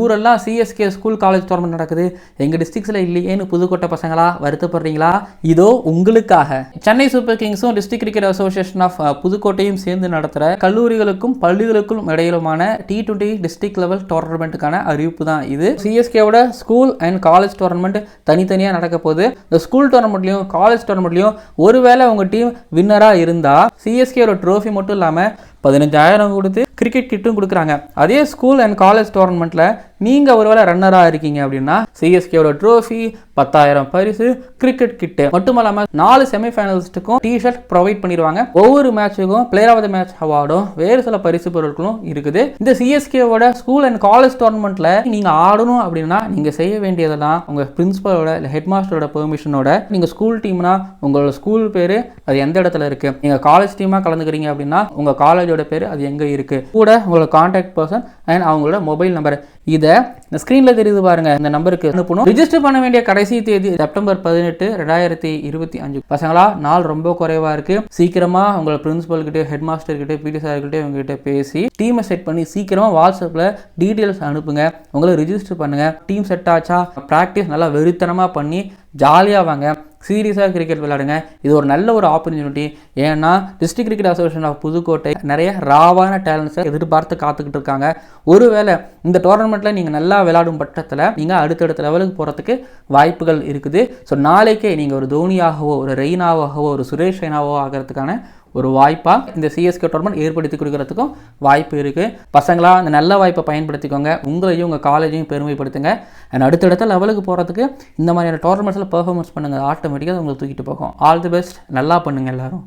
ஊரெல்லாம் CSK school college tournament நடக்குது, எங்கள் டிஸ்ட்ரிக்ஸில் இல்லையேன்னு புதுக்கோட்டை பசங்களா வருத்தப்படுறீங்களா? இதோ உங்களுக்காக சென்னை சூப்பர் கிங்ஸும் டிஸ்ட்ரிக்ட் கிரிக்கெட் அசோசியேஷன் ஆஃப் புதுக்கோட்டையும் சேர்ந்து நடத்துகிற கல்லூரிகளுக்கும் பள்ளிகளுக்கும் இடையிலுமான T20 டிஸ்ட்ரிக்ட் லெவல் டோர்னமெண்ட்டுக்கான அறிவிப்பு தான் இது. சிஎஸ்கேவோட ஸ்கூல் அண்ட் காலேஜ் டோர்னமெண்ட் தனித்தனியாக நடக்க போகுது. இந்த ஸ்கூல் டோர்னமெண்ட்லையும் காலேஜ் டோர்னமெண்ட்லையும் ஒருவேளை உங்கள் டீம் வின்னராக இருந்தால் சிஎஸ்கேவோட ட்ரோஃபி மட்டும் இல்லாமல் 15,000 கொடுத்து கிரிக்கெட் கிட்டும் கொடுக்குறாங்க. அதே ஸ்கூல் அண்ட் காலேஜ் டோர்னமெண்ட்டில் நீங்கள் ஒருவேளை ரன்னராக இருக்கீங்க அப்படின்னா சிஎஸ்கேவோட ட்ரோஃபி, 10,000 பரிசு, கிரிக்கெட் கிட்டு மட்டும் இல்லாமல் 4 செமிஃபைனலிஸ்ட்டுக்கும் டிஷர்ட் ப்ரொவைட் பண்ணிடுவாங்க. ஒவ்வொரு மேட்சுக்கும் பிளேயர் ஆஃப் த மேட்ச் அவார்டும் வேறு சில பரிசு பொருட்களும் இருக்குது. இந்த சிஎஸ்கேவோட ஸ்கூல் அண்ட் காலேஜ் டோர்னமெண்ட்டில் நீங்கள் ஆடணும் அப்படின்னா நீங்கள் செய்ய வேண்டியதெல்லாம் உங்கள் பிரின்சிபலோட இல்லை ஹெட் மாஸ்டரோட பெர்மிஷனோட நீங்கள் ஸ்கூல் டீம்னா உங்களோட ஸ்கூல் பேர் அது எந்த இடத்துல இருக்குது, நீங்கள் காலேஜ் டீமாக கலந்துக்கிறீங்க அப்படின்னா உங்கள் காலேஜோட பேர் அது எங்கே இருக்குது, கூட உங்களோட கான்டாக்ட் பர்சன் அண்ட் அவங்களோட மொபைல் நம்பர் இதை ஸ்க்ரீனில் தெரியுது பாருங்க, இந்த நம்பருக்கு அனுப்பணும். ரிஜிஸ்டர் பண்ண வேண்டிய கடைசி தேதி செப்டம்பர் 18, 2025. பசங்களா நாள் ரொம்ப குறைவா இருக்கு. சீக்கிரமா உங்களோட பிரின்சிபல் கிட்ட, ஹெட் மாஸ்டர் கிட்ட, பிடி சார் கிட்ட உங்ககிட்ட பேசி டீமை செட் பண்ணி சீக்கிரமா வாட்ஸ்அப்ல டீட்டெயில்ஸ் அனுப்புங்க. உங்களை ரிஜிஸ்டர் பண்ணுங்க. டீம் செட் ஆச்சா ப்ராக்டிஸ் நல்லா வெறித்தனமா பண்ணி ஜாலியாக வாங்க, சீரியஸாக கிரிக்கெட் விளையாடுங்க. இது ஒரு நல்ல ஒரு ஆப்பர்ச்சுனிட்டி. ஏன்னா district cricket association of Pudukkottai நிறைய ராவான டேலண்ட்ஸை எதிர்பார்த்து காத்துக்கிட்டு இருக்காங்க. ஒருவேளை இந்த டோர்னமெண்ட்டில் நீங்கள் நல்லா விளையாடும் பட்சத்தில் நீங்கள் அடுத்தடுத்த லெவலுக்கு போகிறதுக்கு வாய்ப்புகள் இருக்குது. ஸோ நாளைக்கே நீங்கள் ஒரு தோனியாகவோ, ஒரு ரெய்னாவாகவோ, ஒரு சுரேஷ் ரெய்னாவோ ஆகிறதுக்கான ஒரு வாய்ப்பாக இந்த சிஎஸ்கே டோர்னமெண்ட் ஏற்படுத்தி கொடுக்கறதுக்கும் வாய்ப்பு இருக்குது. பசங்களா அந்த நல்ல வாய்ப்பை பயன்படுத்திக்கோங்க. உங்களையும் உங்கள் காலேஜையும் பெருமைப்படுத்துங்க. அண்ட் அடுத்தடுத்த லெவலுக்கு போகிறதுக்கு இந்த மாதிரியான டோர்னமெண்ட்ஸில் பெர்ஃபார்மன்ஸ் பண்ணுங்கள். ஆட்டோமேட்டிக்காக உங்களுக்கு தூக்கிட்டு போகும். All the best. நல்லா பண்ணுங்கள் எல்லாரும்.